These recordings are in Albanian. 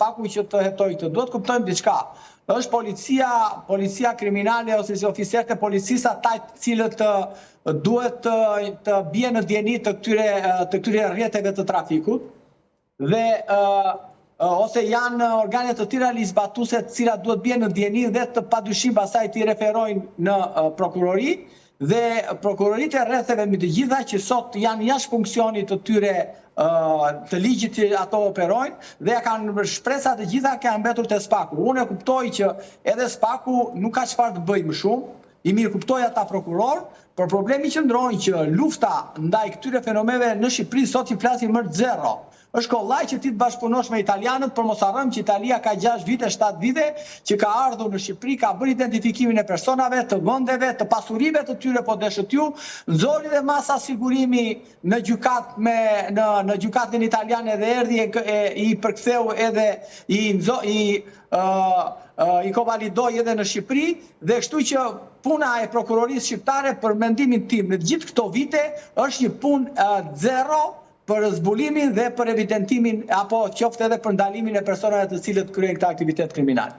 Spaku që të hetoj këtë. Duhet kuptojmë diçka. Është policia kriminale ose si oficerët e policisë ata të cilët duhet të bie në dieni të këtyre rrjeteve të trafikut dhe ose janë organet të tjera ligjzbatuese të cilat duhet bie në dieni dhe të padyshim pastaj t'i referojnë në prokurori dhe prokuroritë e rrethave mbi të gjitha që sot janë jashtë funksionit të tyre të ligjit që ato operojnë dhe kanë shpresat të gjitha kanë mbetur te Spaku. Unë e kuptoj që edhe Spaku nuk ka çfarë të bëjë më shumë, i mirë kuptoj ata prokuror, por problemi qëndron që lufta ndaj këtyre fenomeneve në Shqipëri sot i flasim më zero. Është kollaj që ti të bashkëpunosh me italianët, por mos harrojmë që Italia ka 6 vite, 7 vite që ka ardhur në Shqipëri, ka bërë identifikimin e personave, të vendeve, të pasurive të tyre, po deshët ju, nxori dhe masa sigurimi në gjykatë në gjykatën italiane dhe erdhi i përktheu edhe i konvalidoi edhe në Shqipëri dhe kështu që puna e prokurorisë shqiptare për mendimin tim në gjithë këto vite është një punë zero për zbulimin dhe për evidentimin apo qoftë edhe për ndalimin e personave të cilët kryejnë këtë aktivitet kriminal.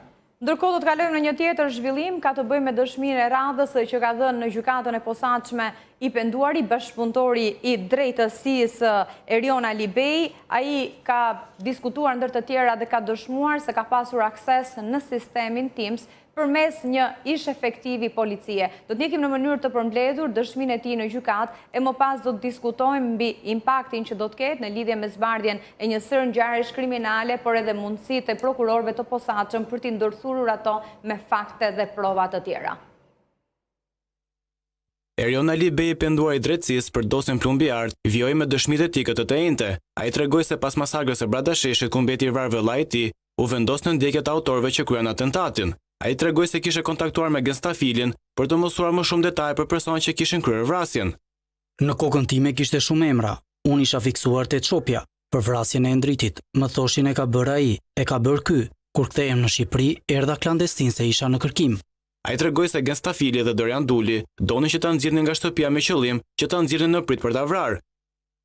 Ndërkohë do të kalojmë në një tjetër zhvillim, ka të bëjë me dëshminë e radhës që ka dhënë në gjykatën e posaçme i penduari bashkëpunëtori i drejtësisë Erion Alibej. Ai ka diskutuar ndër të tjera dhe ka dëshmuar se ka pasur akses në sistemin Teams përmes një ish efektivi policie. Do të njekim në mënyrë të përmbledhur dëshminë e tij në gjykatë e më pas do të diskutojmë mbi impaktin që do të ketë në lidhje me zbardhjen e një sër ngjarjesh kriminale, por edhe mundësitë e prokurorëve të posaçëm për t'i ndërthurur ato me fakte dhe prova të tjera. Erion Alibej, penduar i drejtësisë për dosjen plumbiar, vjoi me dëshmitë e tij këtë të njëjtë. Ai tregoi se pas masakrës së Bradasheshit ku mbeti i varur vëllai i tij, u vendos në ndjekje të autorëve që kryen atentatin. Ai tregoi se kishte kontaktuar me Gestafilin për të mësuar më shumë detaje për personat që kishin kryer vrasjen. Në kokën time kishte shumë emra. Unë isha fiksuar te Çopja për vrasjen e Endritit. Më thoshin e ka bërë ai, e ka bërë ky. Kur kthehem në Shqipëri, erdha klandestin se isha në kërkim. Ai tregoi se Gestafili dhe Dorian Duli donin që ta nxjerrnin nga shtëpia me qëllim që ta nxjerrnin në prit për ta vrarë.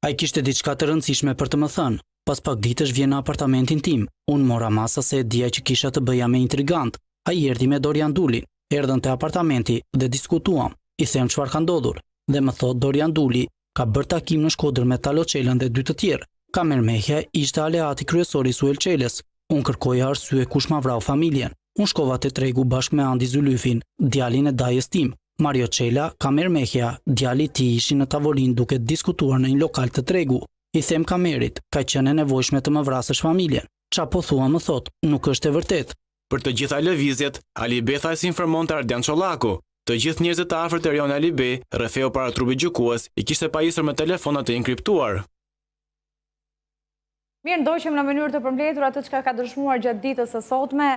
Ai kishte diçka të rëndësishme për të më thënë. Pas pak ditësh vjen në apartamentin tim. Unë mora masa se e dija që kisha të bëja me intrigant. Ai erdhi me Dorian Dulin, erdhën te apartamenti dhe diskutuam. I them çfarë ka ndodhur dhe më thot Dorian Duli ka bërë takim në Shkodër me Taloçelën dhe 2 të tjerë. Kamer Mehja ishte aleati kryesor i Suel Çelës. Unë kërkoja arsye kush ma vrau familjen. Unë shkova te tregu bashkë me Andi Zylyfin, djalin e dajës tim. Mario Çela, Kamer Mehja, djali i tij ishin në tavolinë duke diskutuar në një lokal të tregu. I them Kamerit, ka qenë e nevojshme të më vrasësh familjen. Qa po thua më thot, nuk është e vërtet. Për të gjitha lëvizjet, Alibej tha si informonte Ardian Çollaku. Të gjithë njerëzit të afërt të Erion Alibej, rretheu para trupit gjykues, i kishte pajisur me telefonat e inkriptuar. Mirë, ndoqëm në mënyrë të përmbledhur atë që ka dëshmuar gjatë ditës së sotme.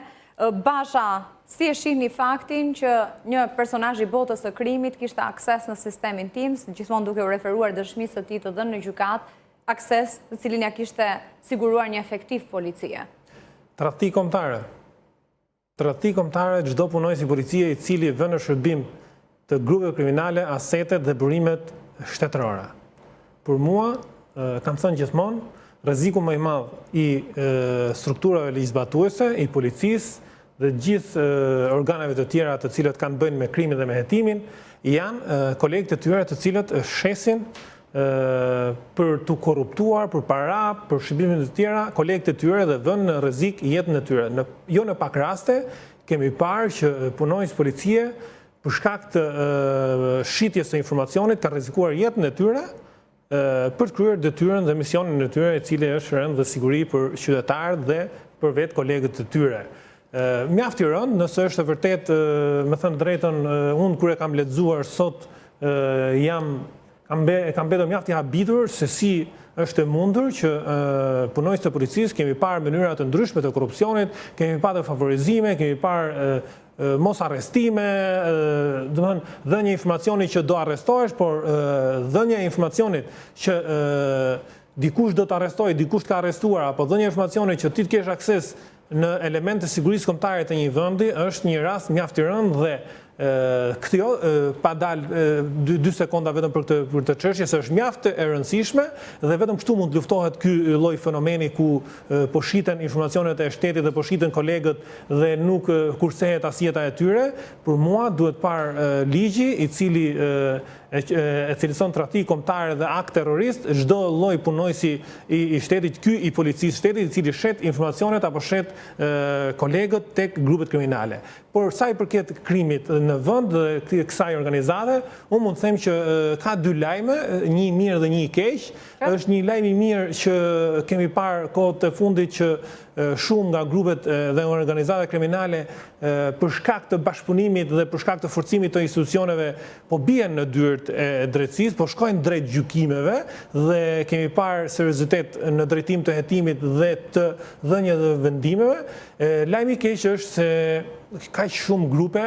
Basha, si e shihni faktin që një personazh i botës së krimit kishte akses në sistemin Teams, gjithmonë duke u referuar dëshmisë së tij të dhënë në gjykatë, akses të cilin ja kishte siguruar një efektiv policie. Tradhti kombëtare. Tradhti kombëtare çdo punonjës i policie i cili vën në shërbim të grupeve kriminale asetet dhe burimet shtetërore. Për mua, kam thënë gjithmonë, rreziku më i madh i strukturave ligjzbatuese, i policisë dhe gjithë organeve të tjera të cilët kanë bënë me krimin dhe me hetimin, janë kolegët e tyre të cilët shesin për të korruptuar, për para, për shërbime të tjera, kolegët e tyre dhe vënë në rrezik jetën e tyre. Jo në pak raste, kemi parë që punonjës policie, për shkak të shitjes së informacionit, ka rrezikuar jetën e tyre për të kryer detyrën dhe misionin e tyre, i cili është rënd dhe siguri për qytetarët dhe për vetë kolegët e tyre. Mjaft i rënd, nëse është e vërtet, me thënë drejtën, unë kur e kam lexuar sot, kam mbetur mjaft i habitur se si është e mundur që punonjësit të policisë kemi parë mënyra të ndryshme të korrupsionit, kemi parë favorizime, kemi parë mos arrestime, dhënje informacioni që do arrestohesh, por dhënje informacionit që dikush do të arrestojë, dikush ka arrestuar, apo dhënje informacioni që ti të kesh akses në elemente sigurisë kombëtare të një vendi është një rast mjaft i rëndë dhe Këto pa dalë 2 sekonda vetëm për këtë çështje, se është mjaft e rëndësishme dhe vetëm kështu mund të luftohet ky lloj fenomeni ku po shiten informacionet e shtetit dhe po shiten kolegët dhe nuk kursehet as jeta e tyre. Për mua duhet parë ligji i cili e cilëson tradhti kombëtare dhe akt terrorist çdo lloj punojësi i shtetit, ky i policisë shtetit i cili shet informacionet apo shet kolegët tek grupet kriminale. Por sa i përket krimit në vend dhe kësaj organizate, unë mund të them që ka 2 lajme, një i mirë dhe një i keq. Është një lajm i mirë që kemi parë kohët e fundit që shumë nga grupet dhe organizata kriminale për shkak të bashkëpunimit dhe për shkak të forcimit të institucioneve po bien në dyert e drejtësisë, po shkojnë drejt gjykimeve dhe kemi parë seriozitet në drejtim të hetimit dhe të dhënieve dhe vendimeve. Lajmi i keq është se kaq shumë grupe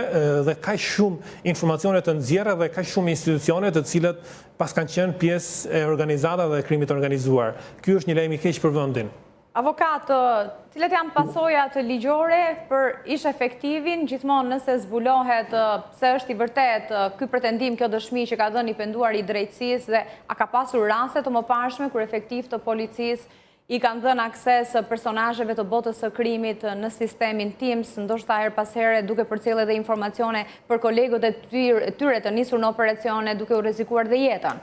dhe kaq shumë informacione të nxjerra dhe kaq shumë institucione të cilët pas kanë qenë pjesë e organizatave dhe krimit të organizuar. Ky është një lajm i keq për vendin. Avokat, cilat janë pasojat ligjore për ish efektivin, gjithmonë nëse zbulohet se është i vërtet ky pretendim, kjo dëshmi që ka dhënë i penduar i drejtësisë, dhe a ka pasur raste të mëparshme kur efektiv të policisë i kanë dhënë akses personazheve të botës së krimit në sistemin Teams, ndoshta her pas here duke përcjellë edhe informacione për kolegët e tyre të nisur në operacione duke u rrezikuar dhe jetën?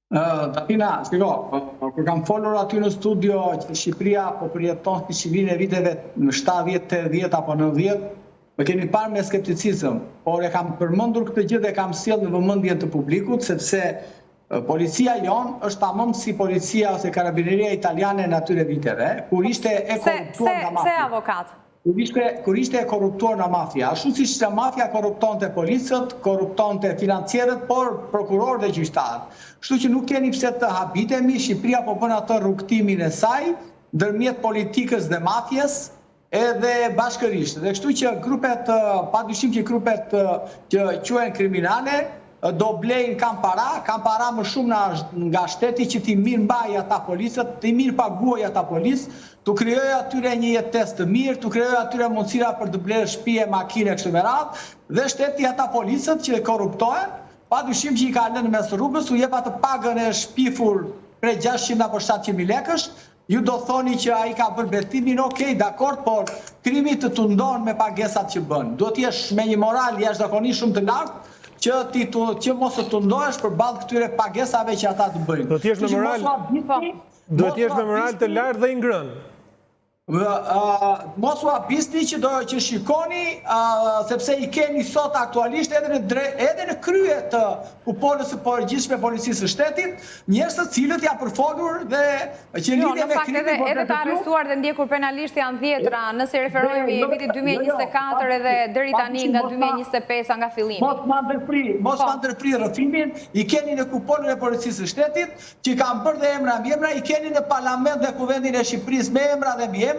Tatina, shiko, kur kam folur aty në studio që Shqipëria po përjeton shqivinë e viteve në 70, 80 apo 90, më keni parë me skepticizëm, por e kam përmendur këtë gjë dhe kam sjellë në vëmendjen të publikut, sepse policia jonë është tamam si policia ose karabineria italiane në atyre viteve, kur ishte e korruptuar nga mafia. Se avokat? Kur ishte e korruptuar nga mafia, ashtu si që mafia korruptonte policët, korruptonte financierët, por prokurorët dhe gjyqtarët. Kështu që nuk keni pse të habitemi, Shqipëria po bën atë rrugtimin e saj, ndërmjet politikës dhe mafjes, edhe bashkërisht. Dhe kështu që grupet, padyshim që grupet që quhen kriminale, do blejnë kam para më shumë nga shteti që ti mirë mbaj ata policët, ti mirë paguaj ata policë, tu krijoj atyre një jetesë të mirë, tu krijoj atyre mundësira për të blerë shtëpi, makine kështu me radhë, dhe shteti ata policët që korruptohen, padyshim që i ka lënë mes rrugës, u jep atë pagën e shpifur prej 600 apo 700.000 lekësh, ju do thoni që ai ka bërë betimin, okej, dakord, por krimi të tundon me pagesat që bën. Duhet të jesh me një moral jashtëzakonisht shumë të lartë, që mos të tundohesh përballë këtyre pagesave që ata të bëjnë. Duhet të jesh me moral të lartë dhe i ngrënë. Mos u habisni që shikoni, sepse i keni sot aktualisht edhe në krye të kuponës së përgjithshme policisë së shtetit, njerëz të cilët janë përfolur dhe që lidhe me krimin edhe të arrestuar dhe ndjekur penalisht janë 10-ra, nëse referohemi vitit 2024 edhe deri tani nga 2025 nga fillimi. Mos ma ndërpri rrëfimin, i keni në kuponën e policisë së shtetit, që kanë bërë dhe emra mbi emra, i keni në parlament dhe kuvendin e Shqipërisë me emra dhe mbi emra,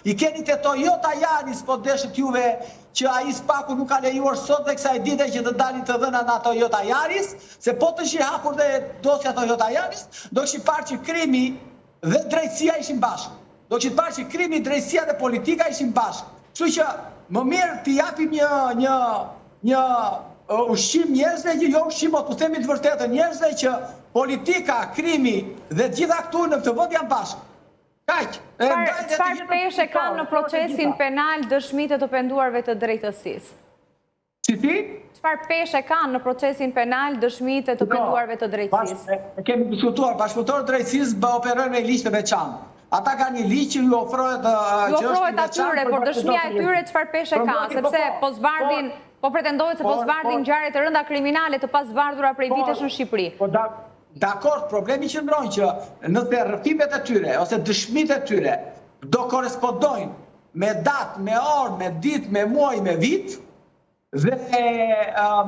i keni të Toyota Yaris, po deshët juve që ai spaku nuk ka lejuar sot dhe kësaj dite që të dalin të dhëna nga Toyota Yaris, se po të shi hapur dhe dosja Toyota Yaris, do kështu parë që krimi dhe drejtësia ishin bashkë. Do kështu parë që krimi, drejtësia dhe politika ishin bashkë. Kështu që më mirë të japim një ushqim njerëzve, jo ushqim, po të themi të vërtetën njerëzve që politika, krimi dhe gjitha këtu në këtë vend janë bashkë. Çfarë peshe kanë në procesin penal dëshmitë të penduarve të drejtësisë? Çfarë peshe kanë në procesin penal dëshmitë të penduarve të drejtësisë? Kemi diskutuar, bashkëpunëtorët të drejtësisë operojnë me ligj të veçantë. Ata kanë një ligj që ju ofrohet atyre, por dëshmia e tyre çfarë peshe ka? Sepse po pretendohet se po zbardhin ngjarje të rënda kriminale të pazbardhura prej vitesh në Shqipëri. Dakord, problemi qëndron që nëse rrëfimet e tyre ose dëshmitë e tyre do korespondojnë me datë, me orë, me ditë, me muaj, me vit, dhe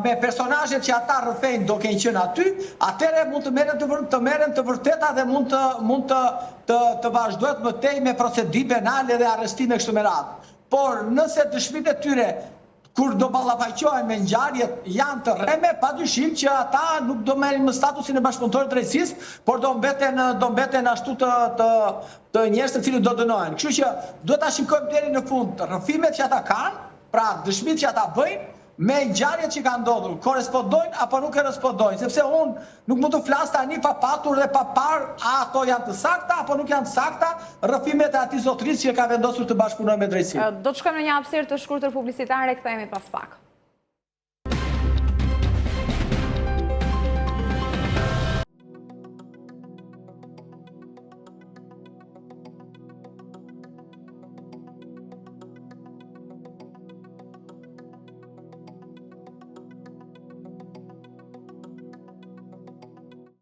me personazhet që ata rrëfejnë do kenë qenë aty, atëherë mund të merren të vërteta dhe mund të vazhdohet mëtej me procedi penale dhe arrestime kështu me radhë. Por nëse dëshmitë e tyre kur do ballafaqohen me ngjarjet janë të rreme, padyshim që ata nuk do merrin më statusin e bashkëpunëtorit të drejtësisë, por do mbeten ashtu të njerëz të cilët do dënohen. Kështu që duhet ta shikojmë deri në fund rrëfimet që ata kanë, pra dëshmitë që ata bëjnë, me ngjarjet që kanë ndodhur, korrespondojnë apo nuk korrespondojnë, sepse unë nuk mund të flas tani pa patur dhe pa parë a ato janë të sakta apo nuk janë të sakta rrëfimet e atij zotërisë që ka vendosur të bashkëpunojë me drejtsinë. Do të shkojmë në një hapësirë të shkurtër publicitare, kthehemi pas pak.